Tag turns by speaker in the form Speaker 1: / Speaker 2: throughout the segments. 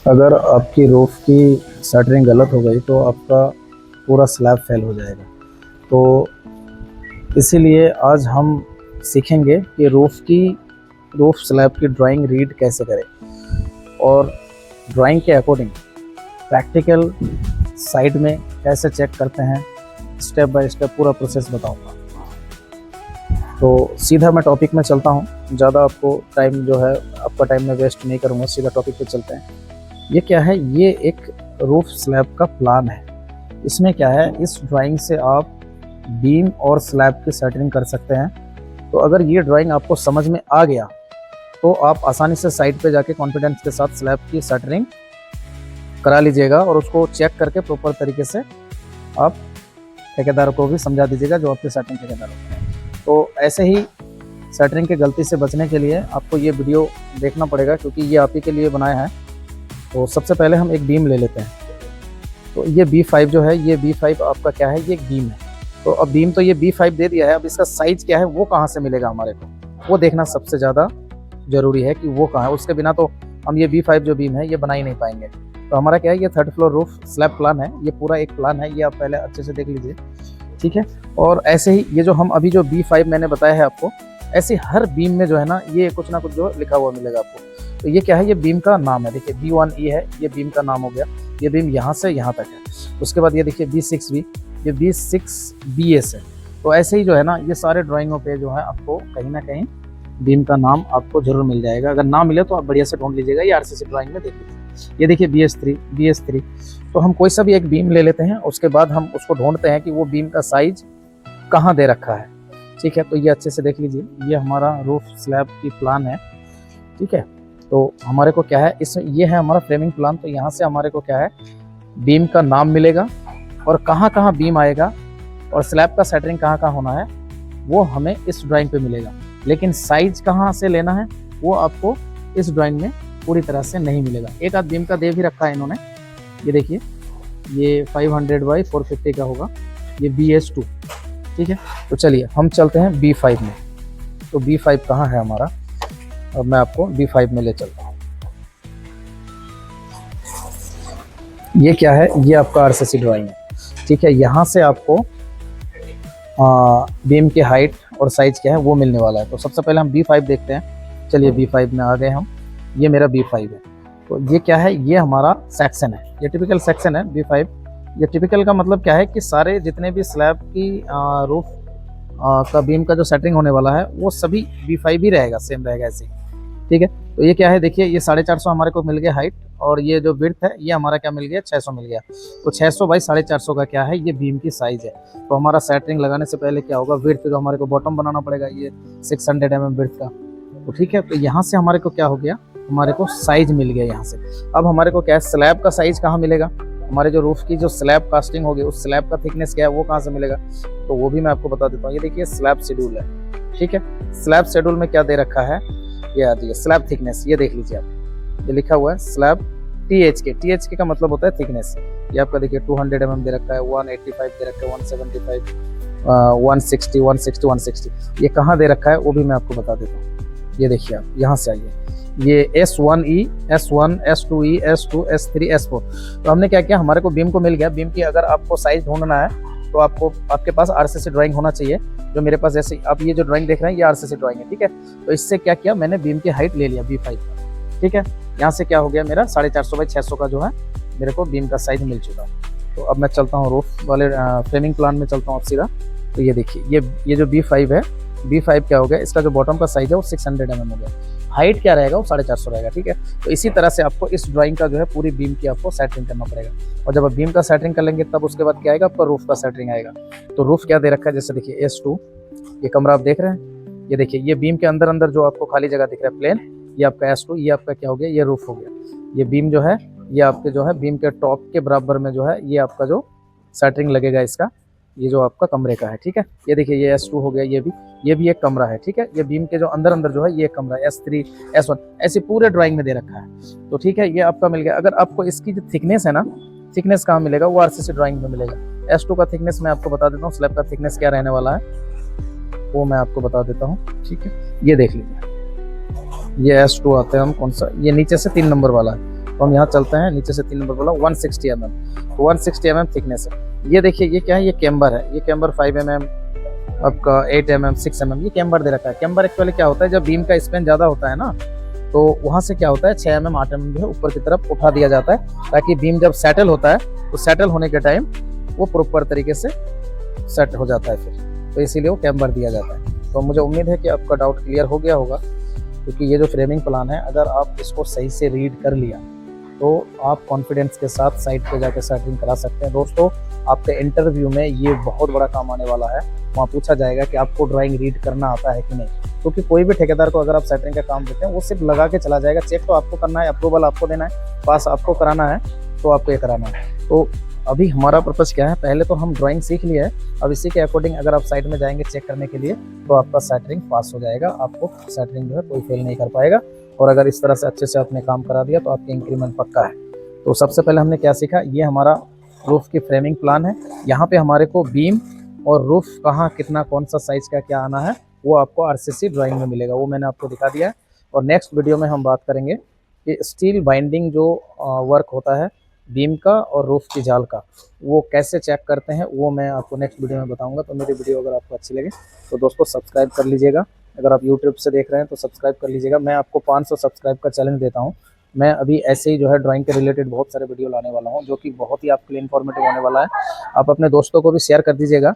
Speaker 1: अगर आपकी रूफ की शटरिंग गलत हो गई तो आपका पूरा स्लैब फेल हो जाएगा। तो इसीलिए आज हम सीखेंगे कि रूफ स्लैब की ड्राइंग रीड कैसे करें और ड्राइंग के अकॉर्डिंग प्रैक्टिकल साइड में कैसे चेक करते हैं, स्टेप बाय स्टेप पूरा प्रोसेस बताऊंगा। तो सीधा मैं टॉपिक में चलता हूँ, ज़्यादा आपको टाइम जो है आपका टाइम में वेस्ट नहीं करूँगा, सीधा टॉपिक पे चलते हैं। ये क्या है? ये एक रूफ स्लैब का प्लान है। इसमें क्या है, इस ड्राइंग से आप बीम और स्लैब की सेटरिंग कर सकते हैं। तो अगर ये ड्राइंग आपको समझ में आ गया तो आप आसानी से साइट पे जाके कॉन्फिडेंस के साथ स्लैब की सेटरिंग करा लीजिएगा और उसको चेक करके प्रॉपर तरीके से आप ठेकेदार को भी समझा दीजिएगा, जो आपके सेटरिंग ठेकेदार होते हैं। तो ऐसे ही सेटरिंग की गलती से बचने के लिए आपको ये वीडियो देखना पड़ेगा, क्योंकि ये आप ही के लिए बनाया है। तो सबसे पहले हम एक बीम ले लेते हैं। तो ये B5 जो है, ये B5 आपका क्या है, ये एक बीम है। तो अब बीम तो ये B5 दे दिया है, अब इसका साइज क्या है वो कहाँ से मिलेगा हमारे को, वो देखना सबसे ज़्यादा ज़रूरी है कि वो कहाँ है। उसके बिना तो हम ये B5 जो बीम है ये बना ही नहीं पाएंगे। तो हमारा क्या है, ये 3rd floor roof slab plan है, ये पूरा एक प्लान है, ये आप पहले अच्छे से देख लीजिए, ठीक है। और ऐसे ही ये जो हम अभी जो B5 मैंने बताया है आपको, ऐसे हर बीम में जो है ना, ये कुछ ना कुछ जो लिखा हुआ मिलेगा आपको। तो ये क्या है, ये बीम का नाम है। देखिए B1E है, ये बीम का नाम हो गया। ये बीम यहाँ से यहाँ तक है। उसके बाद ये देखिए B6B, ये B6BS है। तो ऐसे ही जो है ना, ये सारे ड्राइंगों पे जो है आपको कहीं ना कहीं बीम का नाम आपको जरूर मिल जाएगा। अगर ना मिले तो आप बढ़िया से ढूंढ लीजिएगा, ये RCC ड्राइंग में देख लीजिए। ये देखिए BS3। तो हम कोई सा भी एक बीम ले लेते हैं, उसके बाद हम उसको ढूंढते हैं कि वो बीम का साइज कहाँ दे रखा है, ठीक है। तो ये अच्छे से देख लीजिए, ये हमारा रूफ स्लैब की प्लान है, ठीक है। तो हमारे को क्या है, इसमें ये है हमारा फ्रेमिंग प्लान। तो यहाँ से हमारे को क्या है, बीम का नाम मिलेगा और कहाँ कहाँ बीम आएगा और स्लैब का सेटरिंग कहाँ कहाँ होना है वो हमें इस ड्राइंग पे मिलेगा। लेकिन साइज कहाँ से लेना है वो आपको इस ड्राइंग में पूरी तरह से नहीं मिलेगा। एक आध बीम का दे भी रखा है इन्होंने, ये देखिए, ये 500/450 का होगा, ये BS2, ठीक है। तो चलिए हम चलते हैं B5 में। तो B5 कहाँ है हमारा, अब मैं आपको B5 में ले चलता हूँ। ये क्या है, ये आपका RCC ड्राइंग है, ठीक है। यहाँ से आपको बीम की हाइट और साइज क्या है वो मिलने वाला है। तो सबसे पहले हम B5 देखते हैं। चलिए B5 में आ गए हम, ये मेरा B5 है। तो ये क्या है, ये हमारा सेक्शन है, ये टिपिकल सेक्शन है B5। ये टिपिकल का मतलब क्या है कि सारे जितने भी स्लैब की रूफ का बीम का जो सेटरिंग होने वाला है वो सभी B5 ही रहेगा, सेम रहेगा ऐसे ही, ठीक है। तो ये क्या है, देखिए, ये 450 हमारे को मिल गया हाइट, और ये जो विड्थ है ये हमारा क्या मिल गया, 600 मिल गया। तो 600/450 का क्या है, ये बीम की साइज है। तो हमारा सेटरिंग लगाने से पहले क्या होगा, विड्थ जो हमारे को बॉटम बनाना पड़ेगा, ये 600 mm विड्थ का। तो ठीक है, तो यहाँ से हमारे को क्या हो गया, हमारे को साइज मिल गया यहाँ से। अब हमारे को क्या है, स्लैब का साइज कहाँ मिलेगा, हमारे जो रूफ की जो स्लैब कास्टिंग होगी उस स्लैब का थिकनेस क्या है वो कहाँ से मिलेगा, तो वो भी मैं आपको बता देता हूँ। ये देखिए स्लैब शेड्यूल है, ठीक है। स्लैब शेड्यूल में क्या दे रखा है, ये आ जाइए, स्लैब थिकनेस, ये देख लीजिए आप, ये लिखा हुआ है स्लैब THK का मतलब होता है थिकनेस। ये आपका देखिए 200 mm दे रखा है, 185 दे रखा है, 175, 160, 160, 160। ये कहाँ दे रखा है वो भी मैं आपको बता देता हूँ। ये देखिए आप यहाँ से आइए, ये S1E, S1, S2E, S2, S3, S4। तो हमने क्या किया, हमारे को बीम को मिल गया। बीम की अगर आपको साइज ढूंढना है तो आपको आपके पास RCC ड्राइंग होना चाहिए, जो मेरे पास जैसे आप ये जो ड्राइंग देख रहे हैं ये RCC ड्राइंग है, ठीक है। तो इससे क्या किया, मैंने बीम की हाइट ले लिया B5 का, ठीक है। यहाँ से क्या हो गया, मेरा 450/600 का जो है मेरे को बीम का साइज मिल चुका। तो अब मैं चलता हूँ रूफ वाले फ्रेमिंग प्लान में चलता हूँ अब सीधा। तो ये देखिए, ये जो B5 है, B5 क्या हो गया, इसका जो बॉटम का साइज है वो 600 mm हो गया। हाइट क्या रहेगा, वो 450 रहेगा, ठीक है। तो इसी तरह से आपको इस ड्राइंग का जो है पूरी बीम की आपको सेटरिंग करना पड़ेगा। और जब आप बीम का सेटरिंग कर लेंगे तब उसके बाद क्या आएगा, आपका रूफ का सेटरिंग आएगा। तो रूफ क्या दे रखा है, जैसे देखिए S2, ये कमरा आप देख रहे हैं, ये देखिए, ये बीम के अंदर अंदर जो आपको खाली जगह दिख रहा है प्लेन, ये आपका S2, ये आपका क्या हो गया, ये रूफ हो गया। ये बीम जो है ये आपके जो है बीम के टॉप के बराबर में जो है ये आपका जो सेटरिंग लगेगा इसका, ये जो आपका कमरे का है, ठीक है। ये देखिए, ये S2 हो गया, ये भी एक कमरा है, ठीक है। ये बीम के जो अंदर अंदर जो है ये एक कमरा है, S3, S1, ऐसे पूरे ड्राइंग में दे रखा है। तो ठीक है, ये आपका मिल गया। अगर आपको इसकी जो थिकनेस है ना, थिकनेस कहाँ मिलेगा, वो RCC ड्राइंग में मिलेगा। S2 का थिकनेस मैं आपको बता देता हूँ, स्लैब का थिकनेस क्या रहने वाला है वो मैं आपको बता देता हूँ, ठीक है। ये देख लीजिए, ये S2 आते हैं हम, कौन सा, ये नीचे से 3 नंबर वाला है, तो हम यहाँ चलते हैं, नीचे से 3 नंबर बोला 160 mm, तो 160 mm थिकनेस है। ये देखिए ये क्या है, ये कैम्बर है, ये कैम्बर 5 mm, आपका 8 mm, 6 mm, ये कैम्बर दे रखा है। कैम्बर एक्चुअली क्या होता है, जब बीम का स्पेन ज़्यादा होता है ना, तो वहाँ से क्या होता है 6 mm 8 mm जो है ऊपर की तरफ उठा दिया जाता है, ताकि बीम जब सेटल होता है तो सेटल होने के टाइम वो प्रॉपर तरीके से सेट हो जाता है फिर, तो इसीलिए वो कैम्बर दिया जाता है। तो मुझे उम्मीद है कि आपका डाउट क्लियर हो गया होगा, क्योंकि ये जो फ्रेमिंग प्लान है अगर आप इसको सही से रीड कर लिया तो आप कॉन्फिडेंस के साथ साइट पे जाकर सेटरिंग करा सकते हैं। दोस्तों आपके इंटरव्यू में ये बहुत बड़ा काम आने वाला है, वहाँ पूछा जाएगा कि आपको ड्राइंग रीड करना आता है कि नहीं, क्योंकि कोई भी ठेकेदार को अगर आप सेटरिंग का काम देते हैं वो सिर्फ लगा के चला जाएगा, चेक तो आपको करना है, अप्रूवल आपको देना है, पास आपको कराना है, तो आपको ये कराना है। तो अभी हमारा पर्पज़ क्या है, पहले तो हम ड्राइंग सीख लिए है, अब इसी के अकॉर्डिंग अगर आप साइट में जाएंगे चेक करने के लिए तो आपका सेटरिंग पास हो जाएगा, आपको सेटरिंग जो है कोई फेल नहीं कर पाएगा। और अगर इस तरह से अच्छे से आपने काम करा दिया तो आपकी इंक्रीमेंट पक्का है। तो सबसे पहले हमने क्या सीखा, ये हमारा रूफ की फ्रेमिंग प्लान है। यहाँ पे हमारे को बीम और रूफ कहाँ कितना कौन सा साइज का क्या आना है वो आपको आरसीसी ड्राइंग में मिलेगा, वो मैंने आपको दिखा दिया है। और नेक्स्ट वीडियो में हम बात करेंगे कि स्टील बाइंडिंग जो वर्क होता है बीम का और रूफ की जाल का, वो कैसे चेक करते हैं वो मैं आपको नेक्स्ट वीडियो में बताऊंगा। तो मेरी वीडियो अगर आपको अच्छी लगे तो दोस्तों सब्सक्राइब कर लीजिएगा, अगर आप यूट्यूब से देख रहे हैं तो सब्सक्राइब कर लीजिएगा। मैं आपको 500 सब्सक्राइब का चैलेंज देता हूँ। मैं अभी ऐसे ही जो है ड्राइंग के रिलेटेड बहुत सारे वीडियो लाने वाला हूँ, जो कि बहुत ही आपके लिए इन्फॉर्मेटिव होने वाला है। आप अपने दोस्तों को भी शेयर कर दीजिएगा,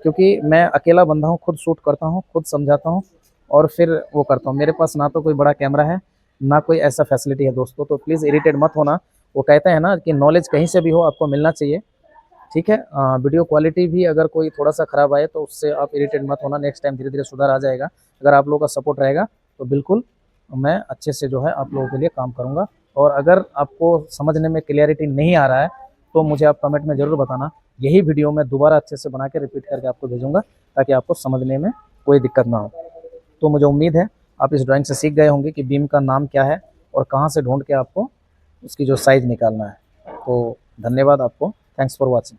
Speaker 1: क्योंकि मैं अकेला बंदा हूँ, खुद शूट करता हूँ, खुद समझाता हूँ और फिर वो करता हूँ। मेरे पास ना तो कोई बड़ा कैमरा है ना कोई ऐसा फैसिलिटी है दोस्तों, तो प्लीज़ इरिटेट मत होना। वो कहते हैं ना कि नॉलेज कहीं से भी हो आपको मिलना चाहिए, ठीक है। वीडियो क्वालिटी भी अगर कोई थोड़ा सा ख़राब आए तो उससे आप इरिटेट मत होना, नेक्स्ट टाइम धीरे धीरे सुधार आ जाएगा। अगर आप लोगों का सपोर्ट रहेगा तो बिल्कुल मैं अच्छे से जो है आप लोगों के लिए काम करूँगा। और अगर आपको समझने में क्लियरिटी नहीं आ रहा है तो मुझे आप कमेंट में ज़रूर बताना, यही वीडियो मैं दोबारा अच्छे से बना के रिपीट करके आपको भेजूँगा, ताकि आपको समझने में कोई दिक्कत ना हो। तो मुझे उम्मीद है आप इस ड्राइंग से सीख गए होंगे कि बीम का नाम क्या है और कहाँ से ढूंढ के आपको उसकी जो साइज़ निकालना है। तो धन्यवाद आपको, थैंक्स फॉर वॉचिंग।